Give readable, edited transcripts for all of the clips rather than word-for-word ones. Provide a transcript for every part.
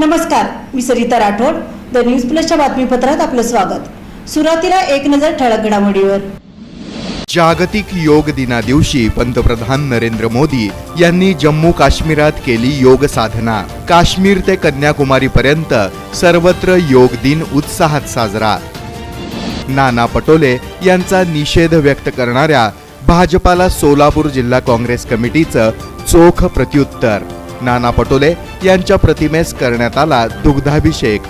नमस्कार, मी Sarita Rathod. The news प्लसच्या बातमीपत्रात आपलं स्वागत. सुरुवातीला एक नजर ठळक घडामोडीवर. जागतिक योग दिना दिवशी पंतप्रधान नरेंद्र मोदी यांनी जम्मू काश्मीरात केली योग साधना. काश्मीर ते कन्याकुमारी पर्यंत सर्वत्र योग दिन उत्साहात साजरा. नाना पटोले यांचा निषेध व्यक्त करणाऱ्या भाजपाला सोलापूर जिल्हा काँग्रेस कमिटीचं चोख प्रत्युत्तर. नाना पटोले यांच्या प्रतिमेस करण्यात आला दुग्धाभिषेक.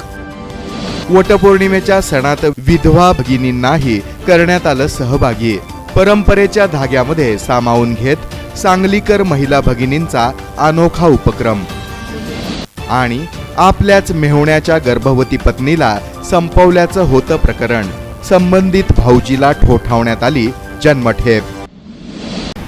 वटपौर्णिमेच्या सणात विधवा भगिनींनाही करण्यात आलं सहभागी. परंपरेच्या धाग्यामध्ये सामावून घेत सांगलीकर महिला भगिनींचा अनोखा उपक्रम. आणि आपल्याच मेहुण्याच्या गर्भवती पत्नीला संपवल्याचं होतं प्रकरण. संबंधित भाऊजीला ठोठावण्यात आली जन्मठेप.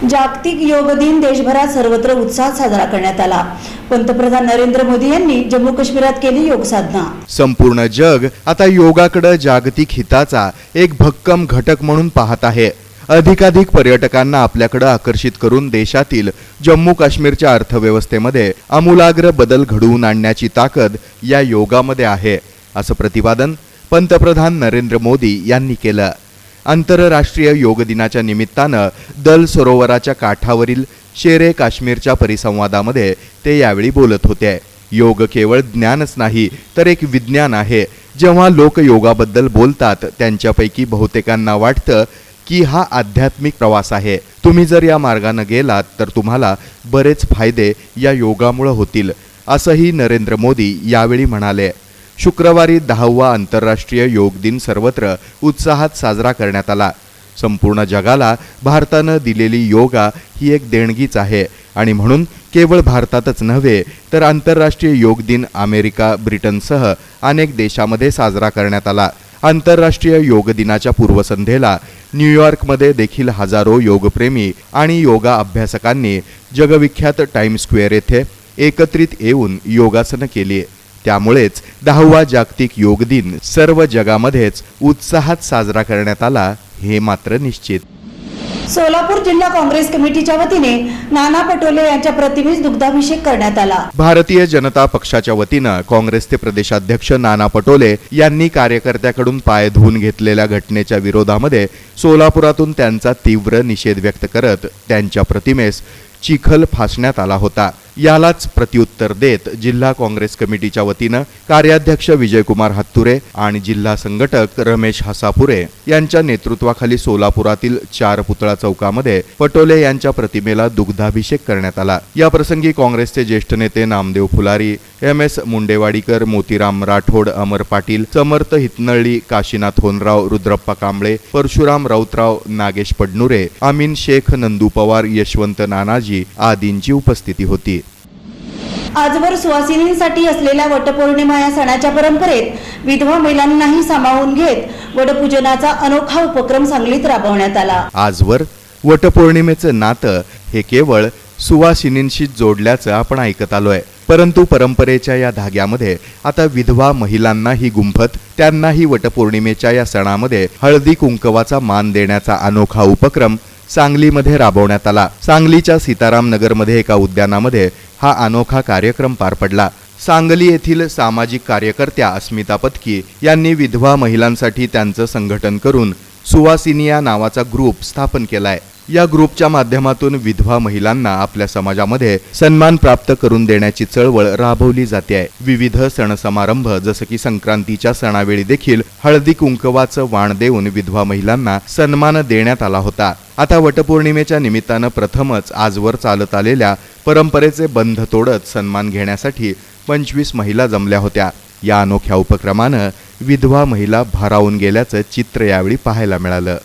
जागतिक योग दिन देशभरात सर्वत्र उत्साहात साजरा करण्यात आला. पंतप्रधान नरेंद्र मोदी यांनी जम्मू काश्मीरात केली योग साधना. संपूर्ण जग आता योगाकडे जागतिक हिताचा एक भक्कम घटक म्हणून पाहत आहे. अधिकाधिक पर्यटकांना आपल्याकडे आकर्षित करून देशातील जम्मू काश्मीरच्या अर्थव्यवस्थेमध्ये आमूलाग्र बदल घडवून आणण्याची ताकद या योगामध्ये आहे, असं प्रतिपादन पंतप्रधान नरेंद्र मोदी यांनी केलं. आंतरराष्ट्रीय योग दिनाच्या निमित्तानं दल सरोवराच्या काठावरील शेरे काश्मीरच्या परिसंवादामध्ये ते यावेळी बोलत होते. योग केवळ ज्ञानच नाही तर एक विज्ञान आहे. जेव्हा लोक योगाबद्दल बोलतात त्यांच्यापैकी बहुतेकांना वाटतं की हा आध्यात्मिक प्रवास आहे. तुम्ही जर या मार्गाने गेलात तर तुम्हाला बरेच फायदे या योगामुळे होतील, असंही नरेंद्र मोदी यावेळी म्हणाले. शुक्रवारी 10वा आंतरराष्ट्रीय योग दिन सर्वत्र उत्साहात साजरा करण्यात आला. संपूर्ण जगाला भारतानं दिलेली योगा ही एक देणगीच आहे आणि म्हणून केवळ भारतातच नव्हे तर आंतरराष्ट्रीय योग दिन अमेरिका, ब्रिटनसह अनेक देशामध्ये साजरा करण्यात आला. आंतरराष्ट्रीय योग दिनाच्या पूर्वसंध्येला न्यूयॉर्कमध्ये देखील हजारो योगप्रेमी आणि योगा अभ्यासकांनी जगविख्यात टाइम स्क्वेअर येथे एकत्रित येऊन योगासनं केली. त्यामुळेच 10वा जागतिक योग दिन सर्व जगामध्येच उत्साहात साजरा करण्यात आला, हे मात्र निश्चित. सोलापूर जिल्हा काँग्रेस कमिटीच्या वतीने नाना पटोले यांच्या प्रतिमेस दुग्धाभिषेक करण्यात आला. भारतीय जनता पक्षाच्या वतीनं काँग्रेसचे प्रदेशाध्यक्ष नाना पटोले यांनी कार्यकर्त्याकडून पाय धुवून घेतलेल्या घटनेच्या विरोधामध्ये सोलापुरातून त्यांचा तीव्र निषेध व्यक्त करत त्यांच्या प्रतिमेस चिखल फासण्यात आला होता. यालाच प्रत्युत्तर देत जिल्हा काँग्रेस कमिटीच्या वतीनं कार्याध्यक्ष विजयकुमार हत्तुरे आणि जिल्हा संघटक रमेश हसापुरे यांच्या नेतृत्वाखाली सोलापुरातील 4 पुतळा चौकामध्ये पटोले यांच्या प्रतिमेला दुग्धाभिषेक करण्यात आला. या प्रसंगी काँग्रेसचे ज्येष्ठ नेते नामदेव फुलारी, MS मुंडेवाडीकर, मोतीराम राठोड, अमर पाटील, समर्थ हितनळी, काशीनाथ होनराव, रुद्रप्पा कांबळे, परशुराम राऊतराव, नागेश पडनुरे, आमीन शेख, नंदू पवार, यशवंत नानाजी आदींची उपस्थिती होती. आजवर सुवासिनींसाठी असलेल्या वटपौर्णिमा या सणाच्या परंपरेत विधवा महिलांनाही सामावून घेत वटपूजनाचा अनोखा उपक्रम सांगलीत राबवण्यात आला. आजवर वटपौर्णिमेचं नातं हे केवळ सुवासिनींशी जोडल्याचं आपण ऐकत आलोय, परंतु परंपरेच्या या धाग्यामध्ये आता विधवा महिलांनाही गुंफत त्यांनाही वटपौर्णिमेच्या या सणामध्ये हळदी कुंकवाचा मान देण्याचा अनोखा उपक्रम सांगलीमध्ये राबवण्यात आला. सांगलीच्या सीताराम नगरमध्ये एका उद्यानामध्ये हा अनोखा कार्यक्रम पार पडला. सांगली येथील सामाजिक कार्यकर्त्या अस्मिता पत्की यांनी विधवा महिलांसाठी त्यांचं संघटन करून सुवासिनी या नावाचा ग्रुप स्थापन केलाय. या ग्रुपच्या माध्यमातून विधवा महिलांना आपल्या समाजामध्ये सन्मान प्राप्त करून देण्याची चळवळ राबवली जाते. विविध सण समारंभ जसे की संक्रांतीच्या सणावेळी देखील हळदी कुंकवाचं वाण देऊन विधवा महिलांना सन्मान देण्यात आला होता. आता वटपौर्णिमेच्या निमित्तानं प्रथमच आजवर चालत आलेल्या परंपरेचे बंध तोडत सन्मान घेण्यासाठी 25 महिला जमल्या होत्या. या अनोख्या उपक्रमानं विधवा महिला भारावून गेल्याचं चित्र यावेळी पाहायला मिळालं.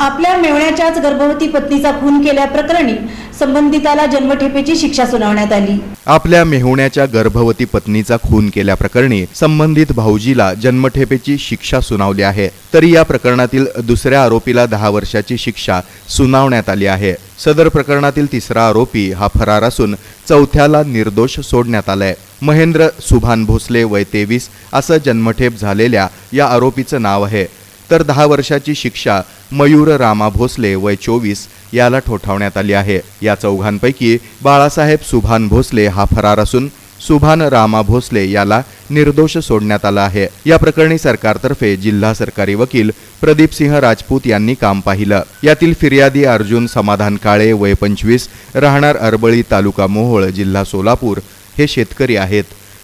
आपल्या मेवण्याच्याच गर्भवती पत्नीचा खून केल्याप्रकरणी संबंधिताला जन्मठेपेची शिक्षा सुनावण्यात आली. आपल्या मेहुण्याच्या गर्भवती पत्नीचा खून केल्याप्रकरणी संबंधित भाऊजीला जन्मठेपेची शिक्षा सुनावली आहे. तरी या प्रकरणातील दुसऱ्या आरोपीला 10 वर्षाची शिक्षा सुनावण्यात आली आहे. सदर प्रकरणातील तिसरा आरोपी हा फरार असून चौथ्याला निर्दोष सोडण्यात आलाय. महेंद्र सुभान भोसले वय 23 असं जन्मठेप झालेल्या या आरोपीचं नाव आहे. तर 10 वर्षाची शिक्षा मयूर रामा भोसले वय 24 याला ठोठावण्यात आली आहे. या चौघांपैकी बाळासाहेब सुभान भोसले हा फरार असून सुभान रामा भोसले याला निर्दोष सोडण्यात आलं आहे। या प्रकरणी सरकारतर्फे जिल्हा सरकारी वकील प्रदीप सिंह राजपूत यांनी काम पाहिलं। यातील फिर्यादी अर्जुन समाधान काळे वय 25 राहणार अरबळी तालुका मोहोळ जिल्हा सोलापूर हे शेतकरी आहेत।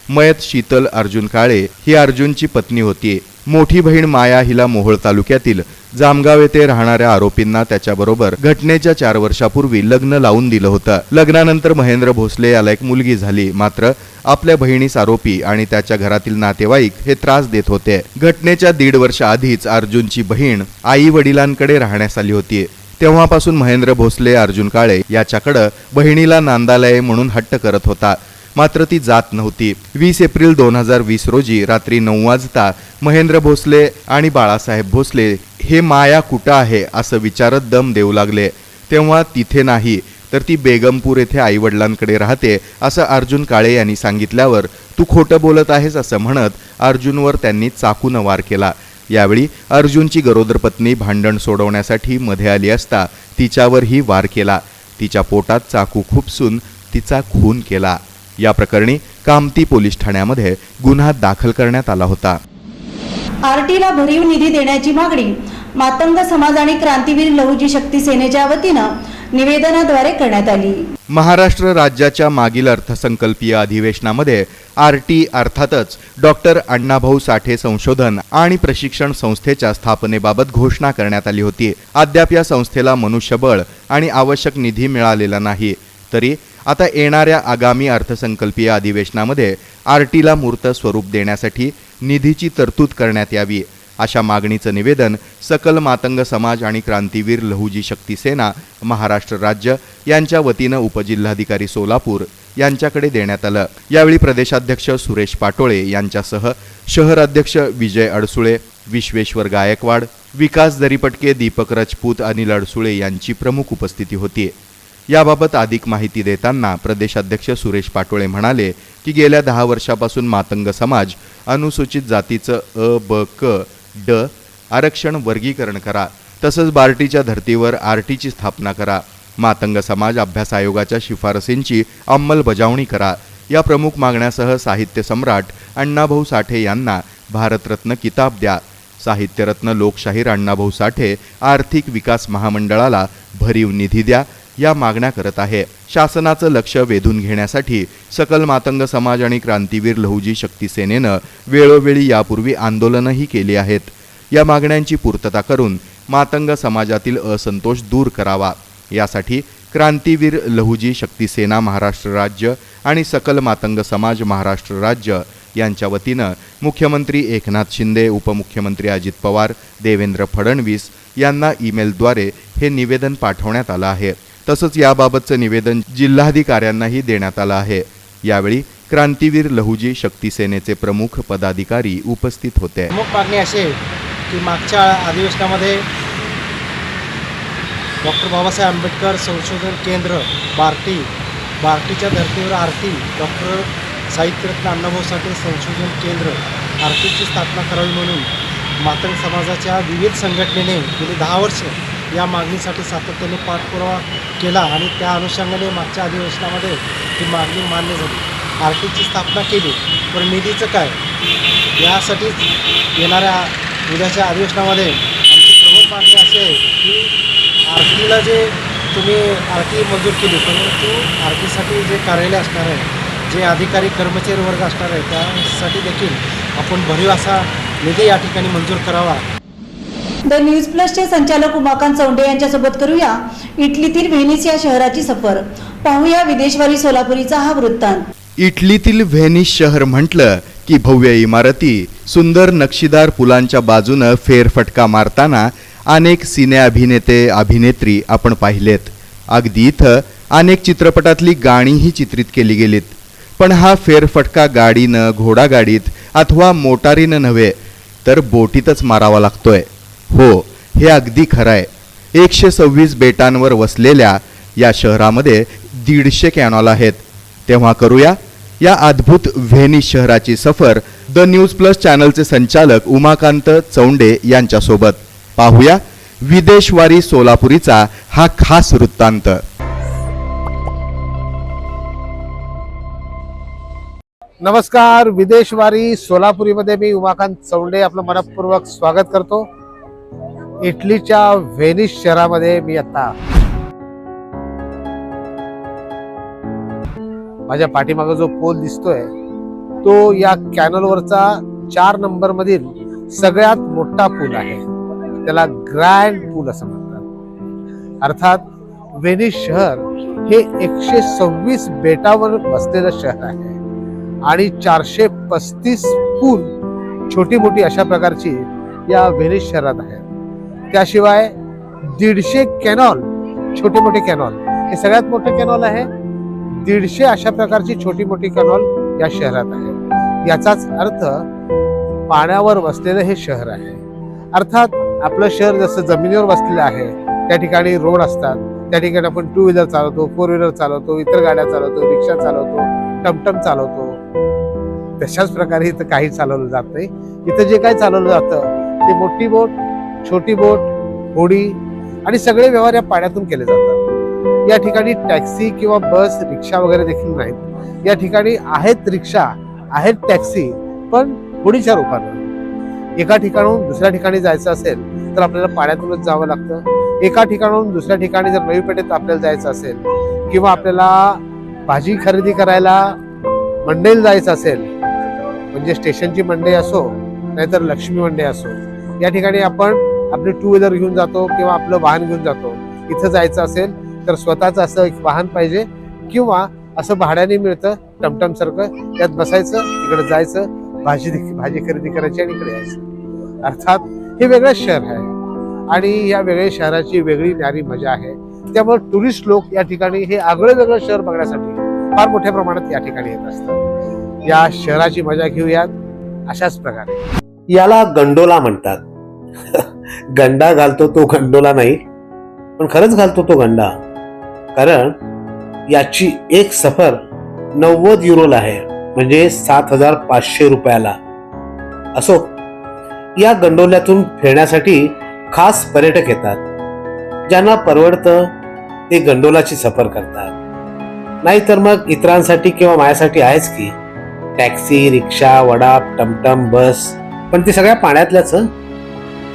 मयत शीतल अर्जुन काळे ही अर्जुनची पत्नी होती। मोठी बहीण माया हिला मोहोळ तालुक्यातील जामगाव येथे राहणाऱ्या आरोपींना त्याच्याबरोबर घटनेच्या 4 वर्षापूर्वी लग्न लावून दिलं होतं। लग्नानंतर महेंद्र भोसले याला एक मुलगी झाली, मात्र आपल्या बहिणीस आरोपी आणि त्याच्या घरातील नातेवाईक हे त्रास देत होते। घटनेच्या 1.5 वर्ष आधीच अर्जुनची बहीण आई वडिलांकडे राहण्यास आली होती। तेव्हापासून महेंद्र भोसले अर्जुन काळे याच्याकडे बहिणीला नांदालय म्हणून हट्ट करत होता, मात्र ती जात नव्हती। 20 एप्रिल 2020 रोजी रात्री 9 वाजता महेंद्र भोसले आणि बाळासाहेब भोसले हे माया कुठं आहे असं विचारत दम देऊ लागले। तेव्हा तिथे नाही तर ती बेगमपूर येथे आईवडिलांकडे राहते असं अर्जुन काळे यांनी सांगितल्यावर तू खोटं बोलत आहेस असं म्हणत अर्जुनवर त्यांनी चाकून वार केला। यावेळी अर्जुनची गरोदर पत्नी भांडण सोडवण्यासाठी मध्ये आली असता तिच्यावरही वार केला। तिच्या पोटात चाकू खुपसून तिचा खून केला। या प्रकरणी कामती पोलीस ठाण्यामध्ये गुन्हा दाखल करण्यात आला होता। आरटीला भरीव निधी देण्याची मागणी मातंग समाज आणि क्रांतीवीर लहुजी शक्ती सेनेच्या वतीनं निवेदनाद्वारे करण्यात आली। महाराष्ट्र राज्याच्या मागील अर्थसंकल्पीय अधिवेशनामध्ये आरटी अर्थातच डॉक्टर अण्णाभाऊ साठे संशोधन आणि प्रशिक्षण संस्थेच्या स्थापनेबाबत घोषणा करण्यात आली होती। अद्याप या संस्थेला मनुष्यबळ आणि आवश्यक निधी मिळालेला नाही, तरी आता येणाऱ्या आगामी अर्थसंकल्पीय अधिवेशनामध्ये आरटीला मूर्त स्वरूप देण्यासाठी निधीची तरतूद करण्यात यावी अशा मागणीचं निवेदन सकल मातंग समाज आणि क्रांतीवीर लहुजी शक्ती सेना महाराष्ट्र राज्य यांच्या वतीनं उपजिल्हाधिकारी सोलापूर यांच्याकडे देण्यात आलं। यावेळी प्रदेशाध्यक्ष सुरेश पाटोळे यांच्यासह शहर अध्यक्ष विजय अडसुळे, विश्वेश्वर गायकवाड, विकास दरीपटके, दीपक राजपूत, अनिल अडसुळे यांची प्रमुख उपस्थिती होती। याबाबत अधिक माहिती देताना प्रदेशाध्यक्ष सुरेश पाटोळे म्हणाले की गेल्या 10 वर्षापासून मातंग समाज अनुसूचित जातीचं अ, ब, क, ड आरक्षण वर्गीकरण करा, तसंच बार्टीच्या धर्तीवर आरटीची स्थापना करा, मातंग समाज अभ्यास आयोगाच्या शिफारसींची अंमलबजावणी करा या प्रमुख मागण्यासह साहित्य सम्राट अण्णाभाऊ साठे यांना भारतरत्न किताब द्या, साहित्यरत्न लोकशाहीर अण्णाभाऊ साठे आर्थिक विकास महामंडळाला भरीव निधी द्या या मागण्या करत आहे। शासनाचं लक्ष वेधून घेण्यासाठी सकल मातंग समाज आणि क्रांतीवीर लहुजी शक्ती सेनेनं वेळोवेळी यापूर्वी आंदोलनही केली आहेत। या मागण्यांची पूर्तता करून मातंग समाजातील असंतोष दूर करावा यासाठी क्रांतीवीर लहुजी शक्ती सेना महाराष्ट्र राज्य आणि सकल मातंग समाज महाराष्ट्र राज्य यांच्या वतीनं मुख्यमंत्री एकनाथ शिंदे, उपमुख्यमंत्री अजित पवार, देवेंद्र फडणवीस यांना ईमेलद्वारे हे निवेदन पाठवण्यात आलं आहे। तसंच याबाबतचं निवेदन जिल्हाधिकाऱ्यांनाही देण्यात आलं आहे। यावेळी क्रांतीवीर लहुजी शक्ती सेनेचे प्रमुख पदाधिकारी उपस्थित होते। प्रमुख मागणी अशी आहे की मागच्या अधिवेशनामध्ये डॉक्टर बाबासाहेब आंबेडकर संशोधन केंद्र बार्टीच्या धर्तीवर आरटी डॉक्टर साहित्यरत्न अण्णाभाऊ साठे संशोधन केंद्र आरटीची स्थापना करावी म्हणून मातंग समाजाच्या विविध संघटनेने गेली 10 वर्ष या मागणीसाठी सातत्याने पाठपुरावा केला आणि त्या अनुषंगाने मागच्या अधिवेशनामध्ये ही मागणी मान्य झाली। आरटीची स्थापना केली, पण निधीचं काय यासाठीच येणाऱ्या उद्याच्या अधिवेशनामध्ये आमची प्रमुख मागणी अशी आहे की आरटीला जे तुम्ही आरटी मंजूर केली, परंतु आरटीसाठी जे कार्यालय असणार आहे, जे अधिकारी कर्मचारी वर्ग असणार आहे त्यासाठी देखील आपण भरीव असा निधी या ठिकाणी मंजूर करावा। द न्यूज प्लसचे संचालक उमाकांत चौंडे यांच्यासोबत करूया इटलीतील व्हेनिस या शहराची सफर। पाहूया विदेशवारी सोलापुरीचा हा वृत्तांत। इटलीतील व्हेनिस शहर म्हटलं की भव्य इमारती, सुंदर नक्षीदार पुलांच्या बाजूनं फेरफटका मारताना अनेक सिने अभिनेते अभिनेत्री आपण पाहिलेत। अगदी इथं अनेक चित्रपटातली गाणीही चित्रित केली गेलीत, पण हा फेरफटका गाडीनं, घोडागाडीत अथवा मोटारीनं नव्हे तर बोटीतच मारावा लागतोय। हो, हे अगदी खरं आहे। 126 बेटांवर वसलेल्या या शहरामध्ये 150 कॅनॉल आहेत। तेव्हा करूया या अद्भुत व्हेनिस शहराची सफर द न्यूज प्लस चॅनलचे संचालक उमाकांत चौंडे यांच्यासोबत। पाहूया विदेशवारी सोलापुरीचा हा खास वृत्तांत। नमस्कार, विदेशवारी सोलापुरीमध्ये मी उमाकांत चौंडे आपलं मनपूर्वक स्वागत करतो. इटलीच्या व्हेनिस शहरामध्ये मी आता माझ्या पाठीमागे जो पूल दिसतोय तो या कॅनलवरचा 4 नंबर मधील सगळ्यात मोठा पूल आहे. त्याला ग्रँड पूल असं म्हणतात. अर्थात व्हेनिस शहर हे 126 बेटावर बसलेलं शहर आहे आणि 435 पूल छोटी मोठी अशा प्रकारची या व्हेनिस शहरात आहेत. त्याशिवाय 150 कॅनॉल, छोटे मोठे कॅनॉल, हे सगळ्यात मोठे कॅनॉल आहे. 150 अशा प्रकारची छोटी मोठी कॅनॉल या शहरात आहे. याचाच अर्थ पाण्यावर बसलेलं हे शहर आहे. अर्थात आपलं शहर जसं जमिनीवर बसलेलं आहे, त्या ठिकाणी रोड असतात, त्या ठिकाणी आपण 2 व्हीलर चालवतो, 4 व्हीलर चालवतो, इतर गाड्या चालवतो, रिक्षा चालवतो, टमटम चालवतो. तशाच प्रकारे इथं काही चालवलं जात नाही. इथं जे काही चालवलं जातं ते मोठी बोट, छोटी बोट, होडी आणि सगळे व्यवहार या पाण्यातून केले जातात. या ठिकाणी टॅक्सी किंवा बस, रिक्षा वगैरे देखील नाहीत. या ठिकाणी आहेत रिक्षा, आहेत टॅक्सी, पण होडीच्या रूपानं. एका ठिकाणाहून दुसऱ्या ठिकाणी जायचं असेल तर आपल्याला पाण्यातूनच जावं लागतं. एका ठिकाणाहून दुसऱ्या ठिकाणी जर नवी पेठेत आपल्याला जायचं असेल किंवा आपल्याला भाजी खरेदी करायला मंडईला जायचं असेल, म्हणजे स्टेशनची मंडई असो नाहीतर लक्ष्मी मंडई असो, या ठिकाणी आपण आपली 2 व्हीलर घेऊन जातो किंवा आपलं वाहन घेऊन जातो. इथं जायचं असेल तर स्वतःचं असं एक वाहन पाहिजे किंवा असं भाड्याने मिळतं टमटम सारखं. त्यात बसायचं, इकडे जायचं, भाजी खरेदी करायची आणि इकडे यायचं. अर्थात हे वेगळं शहर आहे आणि या वेगळ्या शहराची वेगळी न्यारी मजा आहे. त्यामुळे टुरिस्ट लोक या ठिकाणी हे आगळं वेगळं शहर बघण्यासाठी फार मोठ्या प्रमाणात या ठिकाणी येत असतात. या शहराची मजा घेऊयात अशाच प्रकारे. याला गंडोला म्हणतात. गंडा घालतो तो गंडोला नाही, पण खरंच घालतो तो गंडा. कारण याची एक सफर 90 युरोला आहे, म्हणजे 7,500 रुपयाला. असो, या गंडोल्यातून फिरण्यासाठी खास पर्यटक येतात. ज्यांना परवडतं ते गंडोलाची सफर करतात. नाहीतर मग इतरांसाठी किंवा माझ्यासाठी आहेच की टॅक्सी, रिक्षा, वडा, टमटम, बस, पण ते सगळ्या पाण्यातल्याच.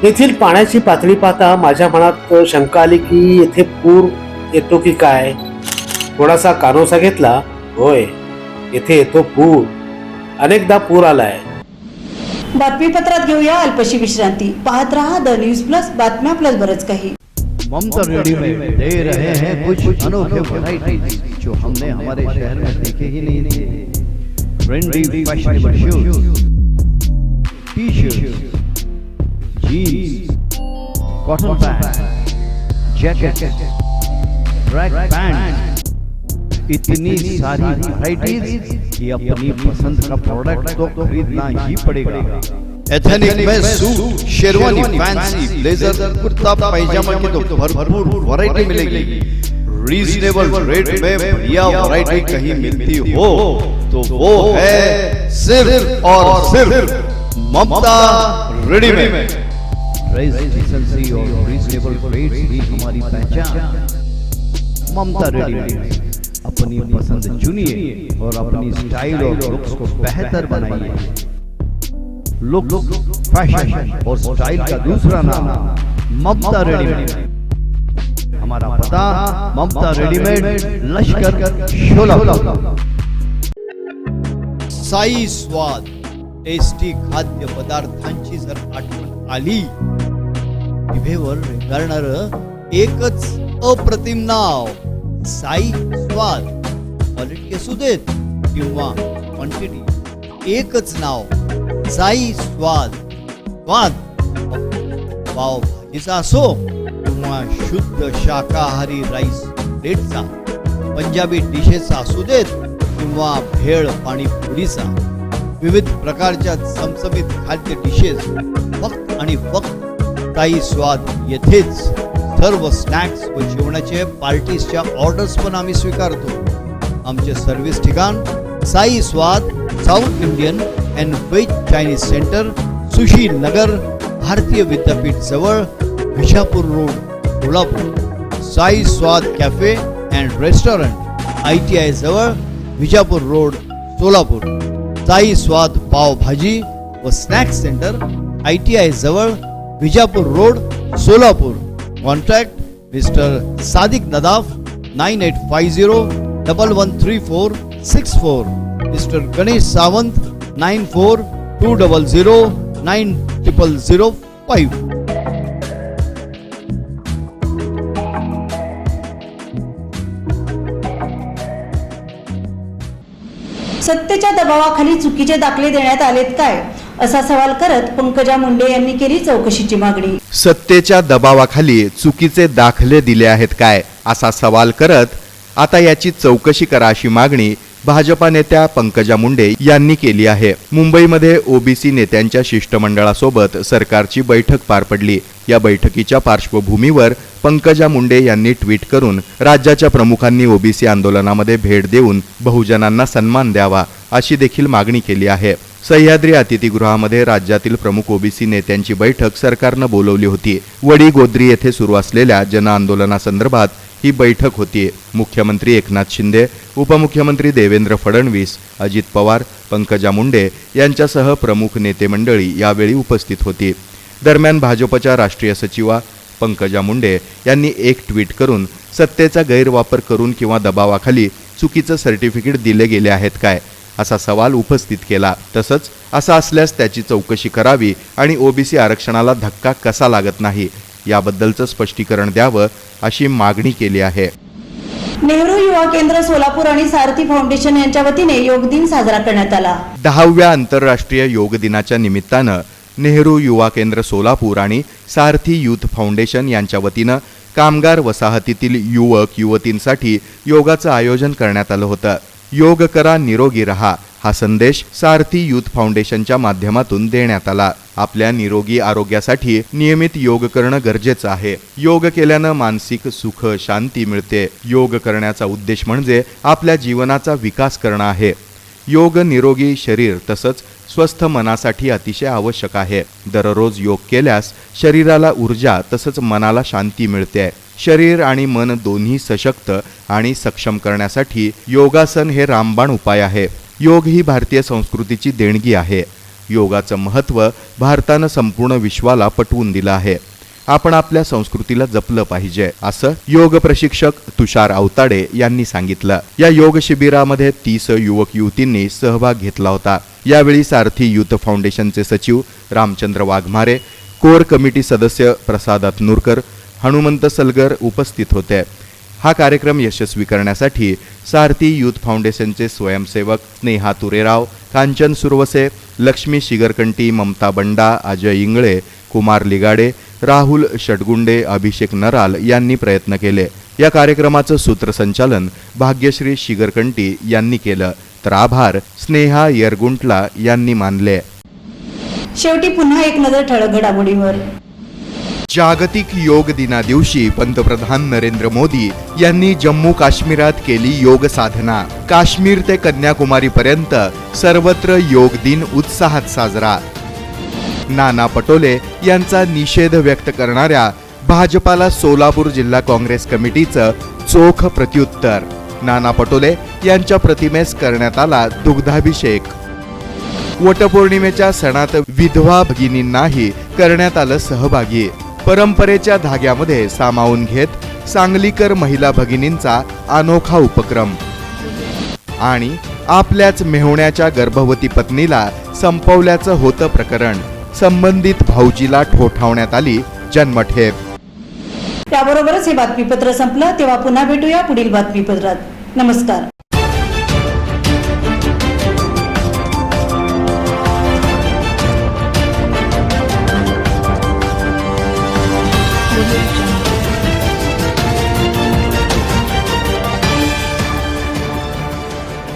येथील पाण्याची पातळी पाहता माझ्या मनात शंका आली की येथे पूर येतो की काय. थोडासा कानोसा घेतला. होय, येथे येतो पूर. अनेकदा पूर आलाय. बातमीपत्रात घेऊया अल्पशी विश्रांती. पाहत रहा द न्यूज प्लस, बातम्या प्लस बरंच काही. ममता रेडीमेड दे रहे हैं कुछ अनोखे वैरायटी जो हमने हमारे शहर में देखे ही नहीं थे. Trendy fashionable shoes, t-shirts, jeans, cotton pant, jacket, track pant, इतनी सारी वैरायटीज कि अपनी पसंद का प्रोडक्ट तो खरीदना ही पड़ेगा. एथनिक में सूट, शेरवानी, फैंसी, ब्लेजर, कुर्ता पैजामा की तो भरपूर वैरायटी मिलेगी. रीजनेबल रेट में बढ़िया वैरायटी कहीं मिलती हो तो वो है सिर्फ और सिर्फ ममता रेडीमेड. डिसेंसी और रीजनेबल रेट्स ही हमारी पहचान. ममता रेडीमेड. अपनी पसंद चुनिए और अपनी स्टाइल और लुक्स को बेहतर बनाइए. लुक, फैशन और स्टाइल का दूसरा नाम ममता रेडीमेड. हमारा पता ममता रेडीमेड, लश्कर, शोलापुर. साई स्वाद, टेस्टी खाद्य पदार्थांची जर आठवण आली, जिभेवर रेंगाळणार एकच अप्रतिम नाव साई स्वाद. क्वालिटी असू देत किंवा क्वांटिटी, एकच नाव साई स्वाद. स्वाद पाव भाजीचा असो किंवा शुद्ध शाकाहारी राईस प्लेटचा, पंजाबी डिशेसचा असू देत किंवा भेळ पाणीपुरीचा, विविध प्रकारच्या चमचमीत खाद्य डिशेस फक्त आणि फक्त साई स्वाद येथेच. सर्व स्नॅक्स व जेवणाचे पार्टीजच्या ऑर्डर्स पण आम्ही स्वीकारतो. आमचे सर्व्हिस ठिकाण Sai Swad, South Indian and veg Chinese centre, Sushi Nagar, Bharati Vidyapeeth जवळ, विजापूर रोड, सोलापूर. साई स्वाद कॅफे अँड रेस्टॉरंट, ITI जवळ, विजापूर रोड, सोलापूर. स्थायी स्वाद पाव भाजी व स्नॅक्स सेंटर ITI जवळ Vijapur road Solapur. Contact mister Sadiq Nadaf 9850113464. Mister Ganesh Sawant 9420090005. सत्तेच्या दबावाखाली चुकीचे दाखले देण्यात आलेत काय, असा सवाल करत पंकजा मुंडे यांनी केली चौकशीची मागणी. सत्तेच्या दबावाखाली चुकीचे दाखले दिले आहेत काय असा सवाल करत आता याची चौकशी करा अशी मागणी भाजपा नेत्या पंकजा मुंडे यांनी केली आहे. मुंबईमध्ये ओबीसी नेत्यांच्या शिष्टमंडळासोबत सरकारची बैठक पार पडली. या बैठकीच्या पार्श्वभूमीवर पंकजा मुंडे यांनी ट्विट करून राज्याच्या प्रमुखांनी ओबीसी आंदोलनामध्ये भेट देऊन बहुजनांना सन्मान द्यावा अशी देखील मागणी केली आहे. सह्याद्री अतिथीगृहामध्ये राज्यातील प्रमुख ओबीसी नेत्यांची बैठक सरकारनं बोलवली होती. वडीगोद्री येथे सुरू असलेल्या जनआंदोलनासंदर्भात ही बैठक होती. मुख्यमंत्री एकनाथ शिंदे, उपमुख्यमंत्री देवेंद्र फडणवीस, अजित पवार, पंकजा मुंडे यांच्यासह प्रमुख नेते मंडळी यावेळी उपस्थित होती. दरम्यान भाजपच्या राष्ट्रीय सचिवा पंकजा मुंडे यांनी एक ट्विट करून सत्तेचा गैरवापर करून किंवा दबावाखाली चुकीचं सर्टिफिकेट दिले गेले आहेत काय असा सवाल उपस्थित केला. तसंच असं असल्यास त्याची चौकशी करावी आणि ओबीसी आरक्षणाला धक्का कसा लागत नाही याबद्दलचं स्पष्टीकरण द्यावं अशी मागणी केली आहे. नेहरू युवा केंद्र सोलापूर आणि सारथी फाउंडेशन यांच्या वतीने योग दिन साजरा करण्यात आला. 10व्या आंतरराष्ट्रीय योग दिनाच्या निमित्तानं नेहरू युवा केंद्र सोलापूर आणि सारथी यूथ फाउंडेशन यांच्या वतीनं कामगार वसाहतीतील युवक युवतींसाठी योगाचं आयोजन करण्यात आलं होतं. योग करा निरोगी रहा हा संदेश सारथी यूथ फाउंडेशनच्या माध्यमातून देण्यात आला. आपल्या निरोगी आरोग्यासाठी नियमित योग करणं गरजेचं आहे. योग केल्यानं मानसिक सुख शांती मिळते. योग करण्याचा उद्देश म्हणजे आपल्या जीवनाचा विकास करणं आहे. योग निरोगी शरीर तसंच स्वस्थ मनासाठी अतिशय आवश्यक आहे. दररोज योग केल्यास शरीराला ऊर्जा तसंच मनाला शांती मिळते. शरीर आणि मन दोन्ही सशक्त आणि सक्षम करण्यासाठी योगासन हे रामबाण उपाय आहे. योग ही भारतीय संस्कृतीची देणगी आहे. योगाचं महत्त्व भारतानं संपूर्ण विश्वाला पटवून दिलं आहे. आपण आपल्या संस्कृतीला जपलं पाहिजे असं योग प्रशिक्षक तुषार अवताडे यांनी सांगितलं. या योग शिबिरामध्ये 30 युवक युवतींनी सहभाग घेतला होता. यावेळी सारथी यूथ फाउंडेशनचे सचिव रामचंद्र वाघमारे, कोर कमिटी सदस्य प्रसाद अतनूरकर, हनुमंत सलगर उपस्थित होते. हा कार्यक्रम यशस्वी करण्यासाठी सारथी यूथ फाउंडेशनचे स्वयंसेवक स्नेहा तुरेराव, कांचन सुरवसे, लक्ष्मी शिगरकंटी, ममता बंडा, अजय इंगळे, कुमार लिगाडे, राहुल षडगुंडे, अभिषेक नराल यांनी प्रयत्न केले. या कार्यक्रमाचं सूत्रसंचालन भाग्यश्री शिगरकंटी यांनी केलं तर आभार स्नेहा येरगुंटला यांनी मानले. शेवटी पुन्हा एक नजर ठळक घडामोडीवर. जागतिक योग दिना दिवशी पंतप्रधान नरेंद्र मोदी यांनी जम्मू काश्मीरात केली योग साधना. काश्मीर ते कन्याकुमारी पर्यंत सर्वत्र योग दिन उत्साहात साजरा. नाना पटोले यांचा निषेध व्यक्त करणाऱ्या भाजपाला सोलापूर जिल्हा काँग्रेस कमिटीचं चोख प्रत्युत्तर. नाना पटोले यांच्या प्रतिमेस करण्यात आला दुग्धाभिषेक. वटपौर्णिमेच्या सणात विधवा भगिनींनाही करण्यात आलं सहभागी. परंपरेच्या धाग्यामध्ये सामावून घेत सांगलीकर महिला भगिनींचा अनोखा उपक्रम. आणि आपल्याच मेहुण्याच्या गर्भवती पत्नीला संपवल्याचं होतं प्रकरण. संबंधित भाऊजीला ठोठावण्यात आली जन्मठेप. त्याबरोबरच हे बातमीपत्र संपलं. तेव्हा पुन्हा भेटूया पुढील बातमीपत्रात. नमस्कार.